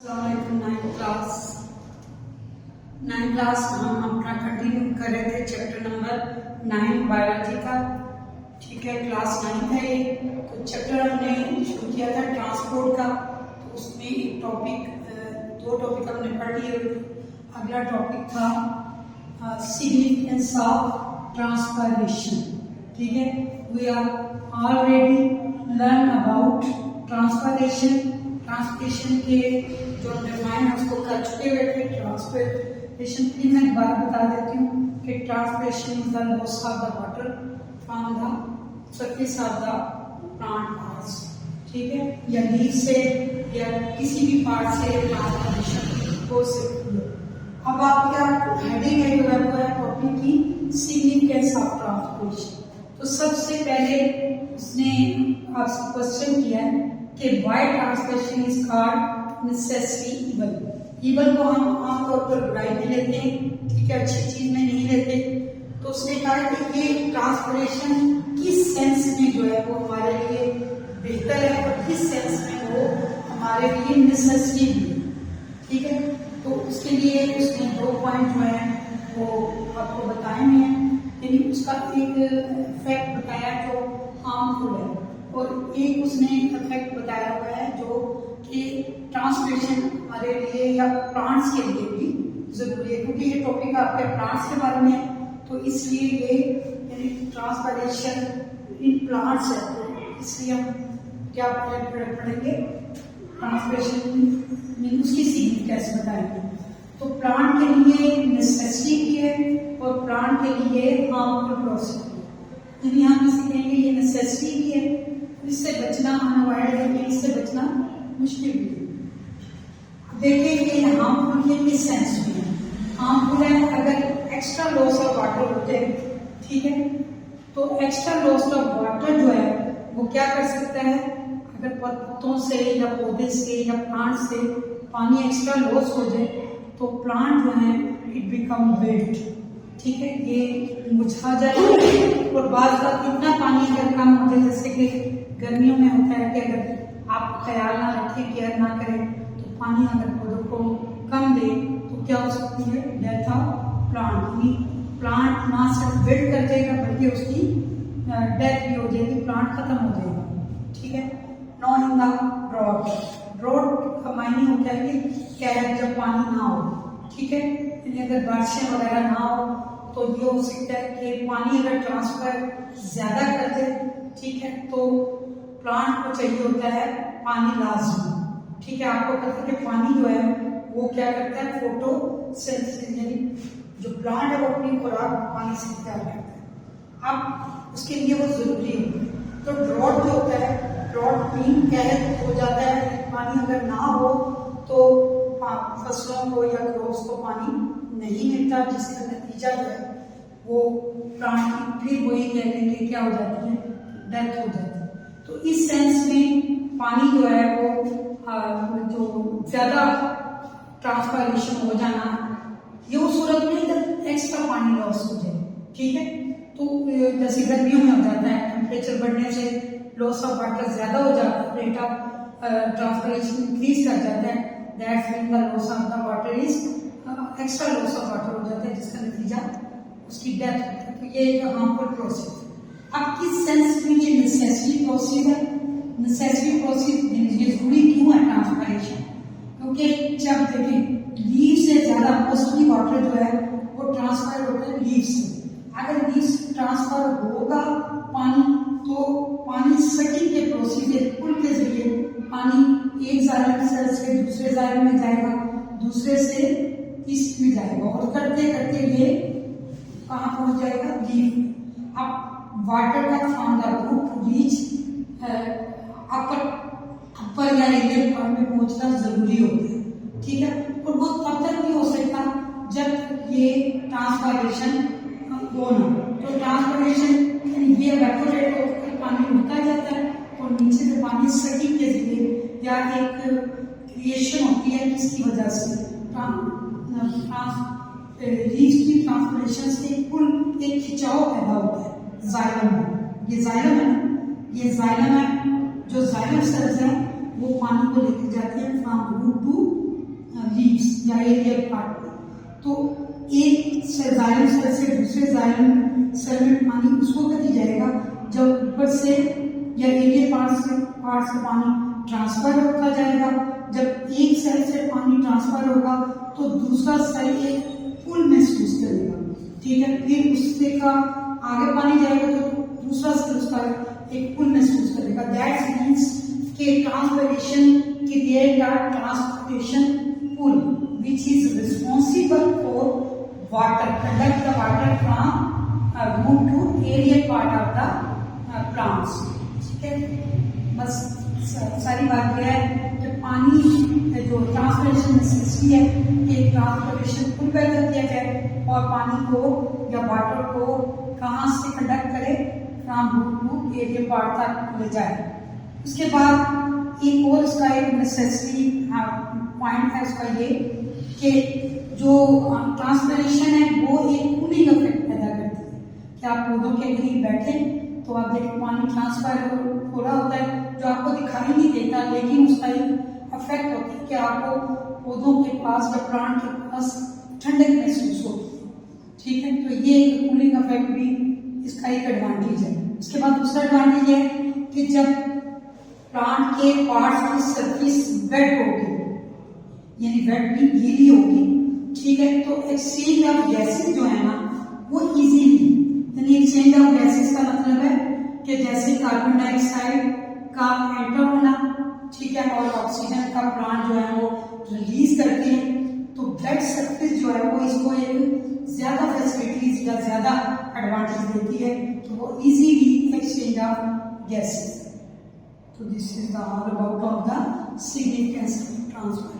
Nine class हम अपना continue कर रहे थे चैप्टर नंबर 9 बायोलॉजी का। ठीक है, क्लास 9 है ये। तो चैप्टर हमने शुरू किया था ट्रांसपोर्ट का, तो उसमें एक टॉपिक दो टॉपिक हमने पढ़ लिए। अगला टॉपिक था सिग्निफिकेंस ऑफ ट्रांसपायरेशन। ठीक है, we are already learn about transpiration. Transportation के जो डिफाइन उसको कर चुके हुए थे। ट्रांसपोर्टेशन की मैं बात बता देती हूँ कि transportation is the loss of the water from the surface of the plant parts. ठीक है, या लीफ से या किसी भी पार्ट से ट्रांसपोर्टेशन हो सकती है। अब आपका हेडिंग है जो है वो है टॉपिक की सिग्निफिकेंस ऑफ ट्रांसपोर्टेशन। तो सबसे पहले उसने आपसे क्वेश्चन किया है कि why transportation is called necessary evil. Evil को हम आमतौर पर बुराई में लेते हैं, ठीक है, अच्छी चीज में नहीं लेते। तो उसने कहा कि ये ट्रांसपोर्टेशन किस सेंस में जो है वो हमारे लिए बेहतर है और किस सेंस में वो हमारे लिए नेसेसरी है। ठीक है, तो उसके लिए उसने 2 पॉइंट जो है वो आपको बताए हैं। यानी उसका एक इफेक्ट बताया जो हार्मफुल है और एक उसने इफेक्ट बताया हुआ है जो कि ट्रांसपोर्टेशन हमारे लिए या प्लांट्स के लिए भी जरूरी है, क्योंकि ये टॉपिक आपके प्लांट्स के बारे में है। तो इसलिए ये यानी ट्रांसपोर्टेशन इन प्लांट्स है, तो इसलिए हम क्या पढ़ेंगे, ट्रांसपोर्टेशन में उसकी सिग्निफिकेंस बताएंगे। तो प्लांट के लिए नेसेसरी भी है और प्लांट के लिए हार्मफुल प्रोसेस है। यानी हम इसे कहेंगे ये नेसेसरी भी है, इससे बचना अनअवॉइड है, कि इससे बचना मुश्किल भी है। देखिए कि हार्मफुल के किस सेंस में है। हार्मफुल है अगर एक्स्ट्रा लॉस ऑफ वाटर होते हैं, ठीक है, तो एक्स्ट्रा लॉस ऑफ वाटर जो है वो क्या कर सकता है, अगर पत्तों से या पौधे से या प्लांट से पानी एक्स्ट्रा लॉस हो जाए तो प्लांट जो है इट बिकम वेट। ठीक है, ये मुरझा जाए। और बाद का इतना पानी अगर कम हो जाए, जैसे कि गर्मियों में होता है कि अगर आप ख्याल ना रखें, केयर ना करें, तो पानी अगर पौधों को कम दे तो क्या हो सकती है, डेथ ऑफ प्लांट। यानी प्लांट ना सिर्फ वेट कर जाएगा बल्कि उसकी डेथ भी हो जाएगी, प्लांट खत्म हो जाएगा। ठीक है, no in the drought. Drought का मायने होता है कि क्या है, जब पानी ना हो। ठीक है, अगर बारिशें वगैरह ना हो तो ये हो सकता है कि पानी अगर ट्रांसफर ज्यादा कर दे, ठीक है, तो प्लांट को चाहिए होता है पानी लाजमी। ठीक है, आपको पता है कि पानी जो है वो क्या करता है, फोटोसिंथेसिस, यानी जो प्लांट है वो अपनी खुराक पानी से तैयार करता है। अब उसके लिए वो जरूरी है। तो ड्रॉट जो होता है, ड्रॉट मीन क्या है, हो जाता है पानी अगर ना हो तो फसलों को या क्रॉप्स को पानी नहीं मिलता, जिसका नतीजा जो है वो प्लांट की फिर वही कह लेंगे क्या हो जाती है, डेथ हो जाती है। तो इस सेंस में पानी जो है वो जो ज्यादा ट्रांसपायरेशन हो जाना, ये वो सूरत में जब एक्स्ट्रा पानी लॉस हो जाए। ठीक है, तो जैसे गर्मियों में हो जाता है, टेम्परेचर बढ़ने से लॉस ऑफ वाटर ज्यादा हो जाता है, रेट ऑफ ट्रांसपायरेशन इंक्रीज कर जाता है। That's mean the loss of the water is extra loss of water हो जाता है, जिसका नतीजा उसकी डेथ होता है। तो ये एक हार्मफुल प्रोसेस है। अब किस सेंस में ये नेसेसरी प्रोसेस है, नेसेसरी प्रोसेस ये जरूरी क्यों है ट्रांसपायरेशन, क्योंकि जब देखें लीव से ज्यादा मोस्टली वाटर जो है वो ट्रांसफर होता है लीव से। अगर लीव से ट्रांसफर होगा पानी तो पानी सटिंग के प्रोसीजर पुल के जरिए पानी एक जायलम से दूसरे जायलम में जाएगा, दूसरे से ईस्ट में जाएगा, और करते करते ये कहाँ पहुंच जाएगा, लीफ। अब वाटर का from the root to reach upper या एरियल पॉइंट में पहुंचना जरूरी होता है। ठीक है, और वो तब तक नहीं हो सकता जब ये ट्रांसपायरेशन हो ना। तो ट्रांसपायरेशन ये इवेपोरेट होकर पानी उड़ता जाता है और नीचे से पानी सटिंग के जरिए या एक क्रिएशन होती है, जिसकी वजह से लीव्स की ट्रांसपोर्टेशन से कुल एक खिंचाव पैदा होता है जाइलम में। ये जाइलम है ना, ये जाइलम है, जो जाइलम सेल्स है वो पानी को लेकर जाते हैं फ्रॉम रूट टू जाएगा एरियल पार्ट में। तो एक जाइलम सेल से दूसरे जाइलम सेल में पानी उसको कभी जाएगा जब ऊपर से या एरियल पार्ट से पानी ट्रांसफर होता जाएगा। जब एक सेल से पानी ट्रांसफर होगा तो दूसरा सेल एक पुल महसूस करेगा, ठीक है। फिर उससे का आगे पानी जाएगा तो दूसरा सेल उसका एक पुल महसूस करेगा। दैट मीन्स के transpiration create a transportation pull which is responsible for water conduct the water from root to aerial part of the plants, ठीक है। बस सारी बात यह है कि पानी जो ट्रांसपोर्टेशन नेसेसिटी है, एक ट्रांसपोर्टेशन पुल पैदा किया जाए और पानी को या वाटर को कहाँ से कंडक्ट करे, from root to aerial part तक ले जाए। उसके बाद एक और उसका एक नेसेसिटी पॉइंट है उसका ये कि जो ट्रांसपिरेशन है वो एक कूलिंग इफेक्ट पैदा करती है कि आप पौधों के करीब बैठे तो आप देखो पानी ट्रांसफर हो रहा होता है जो आपको दिखाई नहीं देता, लेकिन उसका एक इफेक्ट होता है कि आपको पौधों के पास या प्लांट के पास ठंडक महसूस होती है, ठीक है। तो ये एक कूलिंग इफेक्ट भी इसका एक एडवांटेज है। उसके बाद दूसरा एडवांटेज है कि जब प्लांट के पार्ट्स की सरफेस वेट होगी, यानी वेट भी गीली होगी, ठीक है, तो एक्सचेंज ऑफ गैसेस जो है ना वो इजीली, यानी एक्सचेंज ऑफ गैसेस का मतलब है कि जैसे कार्बन डाइऑक्साइड का एंटर होना, ठीक है, और ऑक्सीजन का प्लांट जो है वो रिलीज करते हैं, तो वेट सरफेस जो है वो इसको एक ज्यादा फैसिलिटीज या ज्यादा एडवांटेज देती है, तो वो इजीली एक्सचेंज ऑफ गैसेस। तो this is the all about of the significance of transport.